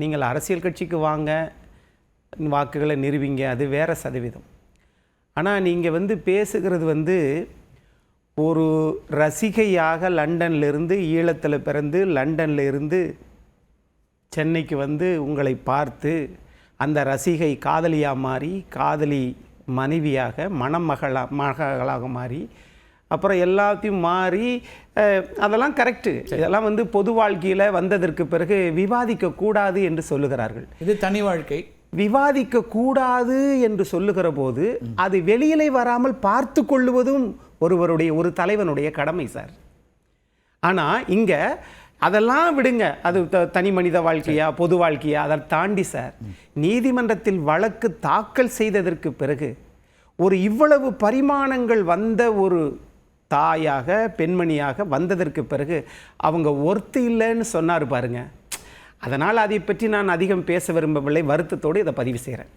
நீங்கள் அரசியல் கட்சிக்கு வாங்க, வாக்குகளை நிறுவிங்க, அது வேறு சதவீதம். ஆனால் நீங்கள் பேசுகிறது ஒரு ரசிகையாக லண்டன்லேருந்து, ஈழத்தில் பிறந்து லண்டனில் இருந்து சென்னைக்கு உங்களை பார்த்து அந்த ரசிகை காதலியாக மாறி, காதலி மனைவியாக, மகளாக மாறி, அப்புறம் எல்லாத்தையும் மாறி, அதெல்லாம் கரெக்டு. இதெல்லாம் பொது வாழ்க்கையில் வந்ததற்கு பிறகு விவாதிக்கக்கூடாது என்று சொல்லுகிறார்கள். இது தனி வாழ்க்கை. விவாதிக்கக்கூடாது என்று சொல்லுகிற போது அது வெளியிலே வராமல் பார்த்து கொள்ளுவதும் ஒரு தலைவனுடைய கடமை சார். ஆனால் இங்கே அதெல்லாம் விடுங்க, அது தனி மனித வாழ்க்கையா பொது வாழ்க்கையா, அதை தாண்டி சார், நீதிமன்றத்தில் வழக்கு தாக்கல் செய்ததற்கு பிறகு இவ்வளவு பரிமாணங்கள் வந்த ஒரு தாயாக, பெண்மணியாக வந்ததற்கு பிறகு அவங்க ஒர்த்து இல்லைன்னு சொன்னார் பாருங்க. அதனால் அதை பற்றி நான் அதிகம் பேச விரும்பவில்லை. வருத்தத்தோடு இதை பதிவு செய்கிறேன்.